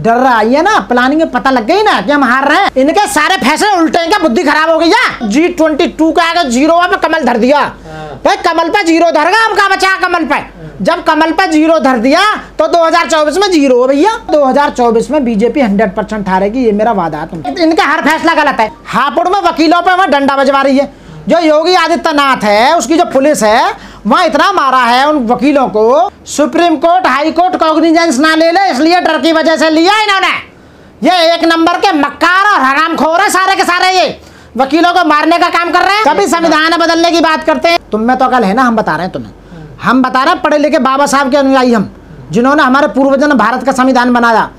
डर रहा है ना, प्लानिंग में पता लग गई ना कि हम हार रहे हैं। इनके सारे फैसले उल्टे हैं, क्या बुद्धि खराब हो गई है? G22 का आगे जीरो पे कमल धर दिया भाई, कमल पे जीरो धर गया, हम कहाँ बचा कमल पे? जब कमल पे जीरो धर दिया तो 2024 में जीरो है भैया। 2024 में बीजेपी 100% हारेगी, ये मेरा वादा है तुम। इनका हर फैसला गलत है। हापुड़ में वकीलों पे वह डंडा बजवा रही है। जो योगी आदित्यनाथ है, उसकी जो पुलिस है, वहां इतना मारा है उन वकीलों को, supreme court high court cognizance ना ले ले, इसलिए डर की वजह से लिया इन्होंने। ये एक नंबर के मक्कार और हरामखोर है सारे के सारे, ये वकीलों को मारने का काम कर रहे हैं। कभी संविधान बदलने की बात करते हैं। तुम में तो अकल है ना, हम बता रहे हैं तुम्हें, हम बता रहे हैं पढ़े लिखे बाबा साहब के अनुयायी हम, जिन्होंने हमारे पूर्वजों ने भारत का संविधान बनाया।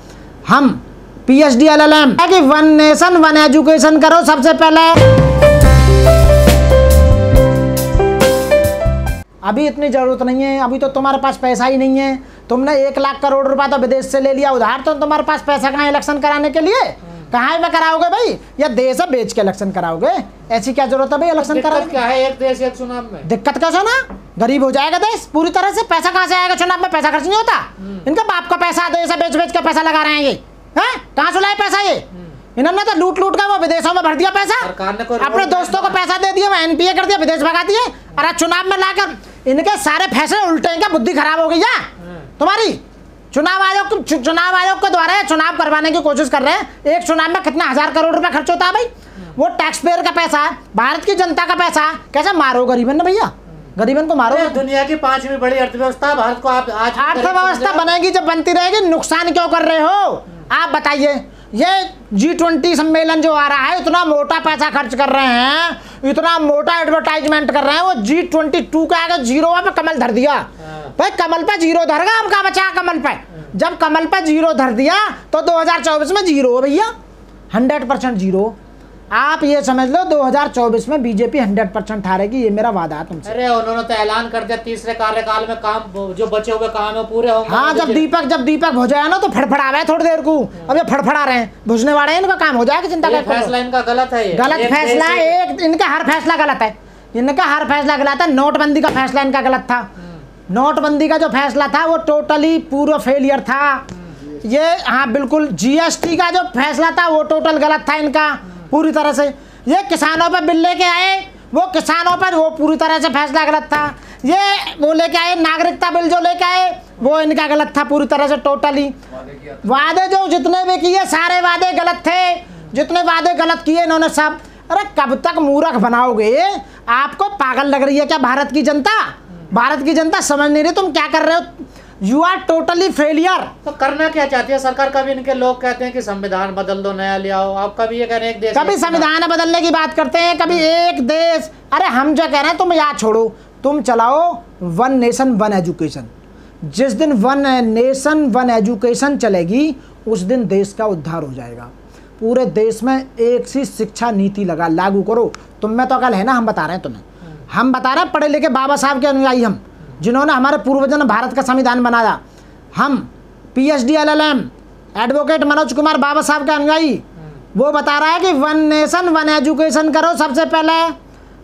हम PhD LLM कि वन नेशन वन एजुकेशन करो सबसे पहले। अभी इतनी जरूरत नहीं है, अभी तो तुम्हारे पास पैसा ही नहीं है। तुमने 1 लाख करोड़ रुपया तो विदेश से ले लिया उधार, तो तुम्हारे पास पैसा कहाँ इलेक्शन कराने के लिए? कहाँ में कराओगे भाई? या देश है बेच के इलेक्शन कराओगे? ऐसी क्या जरूरत है भाई इलेक्शन कराने? क्या है एक देश एक चुनाव में? दिक्कत कैसे ना, गरीब हो जाएगा देश पूरी तरह से। पैसा कहाँ से आएगा? चुनाव में पैसा खर्च नहीं होता। इनका बाप का पैसा देश है, बेच बेच के पैसा लगा रहे हैं ये। कहाँ से लाए पैसा ये? इन्होंने तो लूट लूट कर वो विदेशों में भर दिया पैसा, अपने दोस्तों को पैसा दे दिया, NPA कर दिया, विदेश भगा दिए। और चुनाव में लाकर इनके सारे फैसले उल्टे हैं, क्या बुद्धि खराब हो गई है तुम्हारी? चुनाव आयोग के द्वारा चुनाव करवाने की कोशिश कर रहे हैं। एक चुनाव में कितना 1000 करोड़ रुपया खर्च होता है भाई? वो टैक्स पेयर का पैसा, भारत की जनता का पैसा। कैसे मारो गरीबन ने भैया? गरीबन को मारो। दुनिया की 5वीं बड़ी अर्थव्यवस्था भारत को आप आज अर्थव्यवस्था बनेगी जब बनती रहेगी, नुकसान क्यों कर रहे हो आप बताइए? ये G20 सम्मेलन जो आ रहा है, इतना मोटा पैसा खर्च कर रहे हैं, इतना मोटा एडवर्टाइजमेंट कर रहे हैं। वो G22 का आगे जीरो पे कमल धर दिया भाई, कमल पे जीरो धर गया, हम कहाँ बचा कमल पे? जब कमल पे जीरो धर दिया तो 2024 में जीरो है भैया, 100% जीरो। आप ये समझ लो 2024 में बीजेपी 100% हारेगी, ये मेरा वादा है तुमसे। अरे उन्होंने तो ऐलान कर दिया तीसरे कार्यकाल में काम जो बचे हुए काम है पूरे होंगे। हाँ, जब दीपक हो जाए ना तो फड़फड़ा है थोड़ी देर को। अब ये फड़फड़ा रहे हैं, बुझने वाले हैं, इनका काम हो जाएगा, चिंता करते। फैसला इनका गलत है, गलत फैसला है। इनका हर फैसला गलत है, इनका हर फैसला गलत है। नोटबंदी का फैसला इनका गलत था। नोटबंदी का जो फैसला था वो टोटली पूरा फेलियर था। ये हाँ बिल्कुल। GST का जो फैसला था वो टोटल गलत था इनका पूरी तरह से। ये किसानों पर बिल लेके आए, वो किसानों पर वो पूरी तरह से फैसला गलत था। ये वो लेके आए नागरिकता बिल जो लेके आए, वो इनका गलत था पूरी तरह से टोटली। वादे जो जितने भी किए सारे वादे गलत थे, जितने वादे गलत किए इन्होंने सब। अरे कब तक मूर्ख बनाओगे? आपको पागल लग रही है क्या भारत की जनता? भारत की जनता समझ नहीं रही तुम क्या कर रहे हो। You are totally failure. तो करना क्या चाहती है सरकार? कभी इनके लोग कहते हैं कि संविधान बदल दो, नया ले आओ। आप कभी ये कह रहे हैं एक देश, कभी संविधान बदलने की बात करते हैं, कभी एक देश। अरे हम जो कह रहे हैं तुम याद छोड़ो, तुम चलाओ वन नेशन वन एजुकेशन। जिस दिन वन नेशन वन एजुकेशन चलेगी उस दिन देश का उद्धार हो जाएगा। पूरे देश में एक सी शिक्षा नीति लागू करो। तुम में तो अकल है ना, हम बता रहे हैं तुम्हें, हम बता रहे हैं पढ़े लिखे बाबा साहब के अनुयायी हम, जिन्होंने हमारे पूर्वजों ने भारत का संविधान बनाया। हम PhD LLM advocate Manoj Kumar Baba Saheb का अनुयायी, वो बता रहा है कि वन नेशन वन एजुकेशन करो सबसे पहले।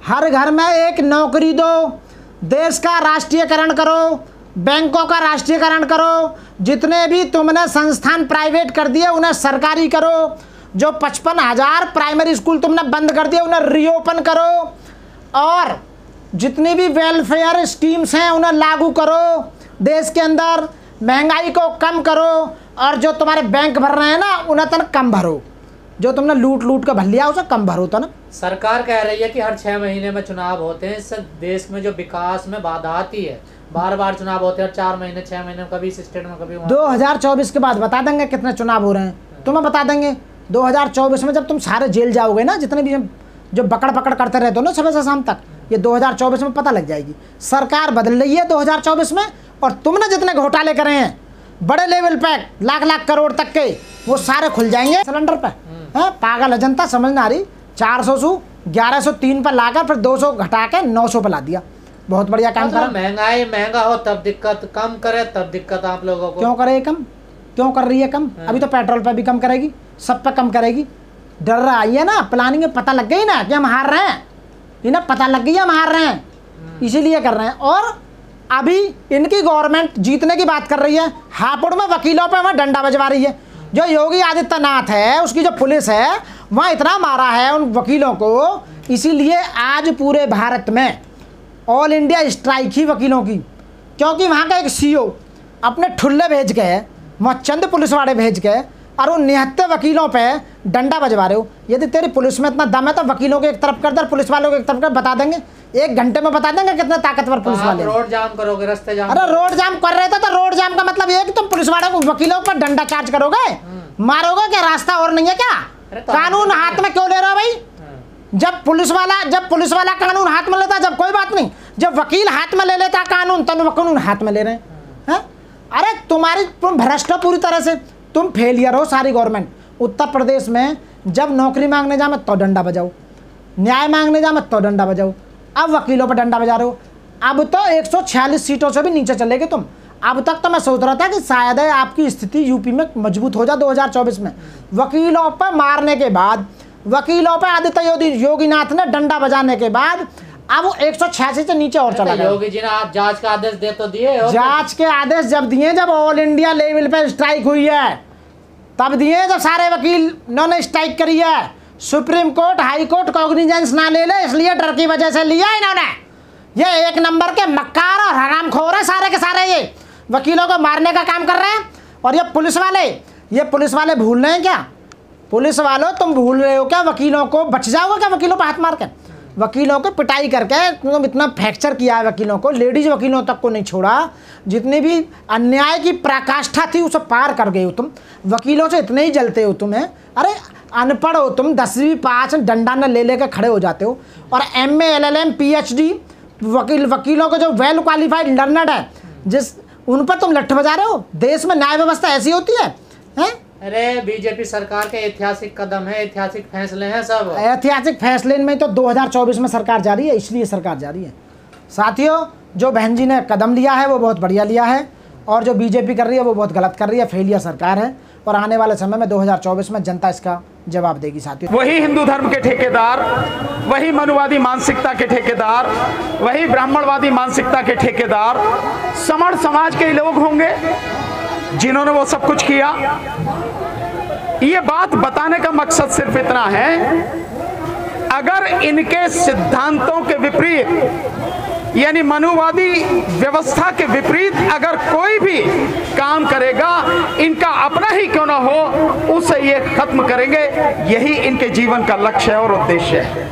हर घर में एक नौकरी दो, देश का राष्ट्रीयकरण करो, बैंकों का राष्ट्रीयकरण करो, जितने भी तुमने संस्थान प्राइवेट कर दिए उन्हें सरकारी करो, जो 55,000 प्राइमरी स्कूल तुमने बंद कर दिए उन्हें रीओपन करो, और जितनी भी वेलफेयर स्कीम्स हैं उन्हें लागू करो देश के अंदर। महंगाई को कम करो, और जो तुम्हारे बैंक भर रहे हैं ना उन्हें तो कम भरो, जो तुमने लूट लूट कर भर लिया उसे कम भरो तो ना। सरकार कह रही है कि हर 6 महीने में चुनाव होते हैं, इससे देश में जो विकास में बाधा आती है। बार बार चुनाव होते हैं, 4 महीने 6 महीने में, कभी इस स्टेट में कभी 2024 के बाद बता देंगे कितने चुनाव हो रहे हैं, तुम्हें बता देंगे। 2024 में जब तुम सारे जेल जाओगे ना, जितने भी जो पकड़ करते रहते हो ना सुबह से शाम तक, ये 2024 में पता लग जाएगी। सरकार बदल रही है 2024 में, और तुमने जितने घोटाले करे हैं बड़े लेवल पे लाख करोड़ तक के, वो सारे खुल जाएंगे सिलेंडर पे। पागल है जनता, समझ ना आ रही। 400 से 1103 पर लाकर फिर 200 घटा के 900 पर ला दिया। बहुत बढ़िया काम करा। महंगाई महंगा हो तब दिक्कत, कम करे तब दिक्कत आप लोगों को। क्यों करे कम? क्यों कर रही है कम? अभी तो पेट्रोल पे भी कम करेगी, सब पे कम करेगी। डर रहा है ना, प्लानिंग में पता लग गई ना कि हम हार रहे हैं, इन्हें पता लग गई हम हार रहे हैं, इसीलिए कर रहे हैं। और अभी इनकी गवर्नमेंट जीतने की बात कर रही है, हापुड़ में वकीलों पे वह डंडा बजवा रही है। जो योगी आदित्यनाथ है, उसकी जो पुलिस है, वहाँ इतना मारा है उन वकीलों को, इसीलिए आज पूरे भारत में ऑल इंडिया स्ट्राइक ही वकीलों की। क्योंकि वहाँ का एक सीईओ अपने ठुल्ले भेज के, वहाँ चंद पुलिस वाले भेज के, और उन निहत्ते वकीलों पे डंडा बजवा रहे हो। यदि तेरी पुलिस में इतना दम है तो वकीलों को एक तरफ कर दे, पुलिस वालों को एक तरफ कर, बता देंगे 1 घंटे में, बता देंगे कितने ताकतवर पुलिस वाले। रोड जाम करोगे, रास्ते जाम। अरे रोड जाम कर रहे थे तो रोड जाम का मतलब ये कि तुम पुलिस वालों को, वकीलों पर डंडा चार्ज करोगे, मारोगे क्या? रास्ता और नहीं है क्या? कानून हाथ में क्यों ले रहे हो भाई? जब पुलिस वाला कानून हाथ में लेता जब कोई बात नहीं, जब वकील हाथ में ले लेता कानून तो कानून हाथ में ले रहे हैं। अरे तुम भ्रष्ट हो पूरी तरह से, तुम फेलियर हो सारी गवर्नमेंट। उत्तर प्रदेश में जब नौकरी मांगने जाओ तो डंडा बजाओ, न्याय मांगने जाओ तो डंडा बजाओ, अब वकीलों पर डंडा बजा रहे हो। अब तो 146 सीटों से भी नीचे चलेगे तुम। अब तक तो मैं सोच रहा था कि शायद है आपकी स्थिति यूपी में मजबूत हो जाए 2024 में। वकीलों पर मारने के बाद, वकीलों पर आदित्य योगीनाथ ने डंडा बजाने के बाद अब वो 186 से नीचे और चला गया। योगी जी ने आप जांच का आदेश दे तो दिए, जांच के आदेश जब दिए, जब ऑल इंडिया लेवल पे स्ट्राइक हुई है तब दिए, जब सारे वकील ने स्ट्राइक करी है। Supreme court, high court cognizance ना ले ले, इसलिए डर की वजह से लिया इन्होंने। ये 1 नंबर के मक्कार और हरामखोर है सारे के सारे, ये वकीलों को मारने का काम कर रहे हैं। और ये पुलिस वाले भूल रहे हैं क्या? पुलिस वालों तुम भूल रहे हो क्या? वकीलों को बच जाओगे क्या? वकीलों पर हाथ मार के, वकीलों को पिटाई करके तुम इतना फ्रैक्चर किया है वकीलों को, लेडीज वकीलों तक को नहीं छोड़ा। जितनी भी अन्याय की पराकाष्ठा थी उसे पार कर गए हो तुम। वकीलों से इतने ही जलते हो तुम्हें। अरे अनपढ़ हो तुम, 10वीं पास डंडा न ले लेकर खड़े हो जाते हो। और MA LLM PhD वकीलों को जो वेल क्वालिफाइड लर्नड है, उन पर तुम लठ बजा रहे हो। देश में न्याय व्यवस्था ऐसी होती है, हैं? अरे बीजेपी सरकार के ऐतिहासिक कदम है, ऐतिहासिक फैसले हैं सब। ऐतिहासिक फैसले में तो 2024 में सरकार जा रही है, इसलिए सरकार जा रही है। साथियों, जो बहन जी ने कदम लिया है वो बहुत बढ़िया लिया है, और जो बीजेपी कर रही है वो बहुत गलत कर रही है, फेलियर सरकार है। और आने वाले समय में 2024 में जनता इसका जवाब देगी। साथियों, वही हिंदू धर्म के ठेकेदार, वही मनुवादी मानसिकता के ठेकेदार, वही ब्राह्मणवादी मानसिकता के ठेकेदार समण समाज के लोग होंगे जिन्होंने वो सब कुछ किया। ये बात बताने का मकसद सिर्फ इतना है, अगर इनके सिद्धांतों के विपरीत, यानी मनुवादी व्यवस्था के विपरीत अगर कोई भी काम करेगा, इनका अपना ही क्यों ना हो, उसे ये खत्म करेंगे। यही इनके जीवन का लक्ष्य है और उद्देश्य है।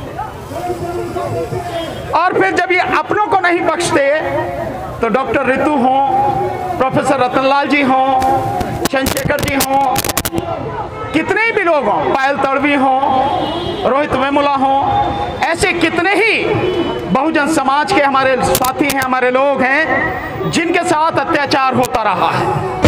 और फिर जब ये अपनों को नहीं बख्शते तो डॉक्टर रितु हों, प्रोफेसर रतनलाल जी हों, चंद्रशेखर जी हों, कितने भी लोग हों, पायल तड़वी हों, रोहित वेमुला हों, ऐसे कितने ही बहुजन समाज के हमारे साथी हैं, हमारे लोग हैं जिनके साथ अत्याचार होता रहा है।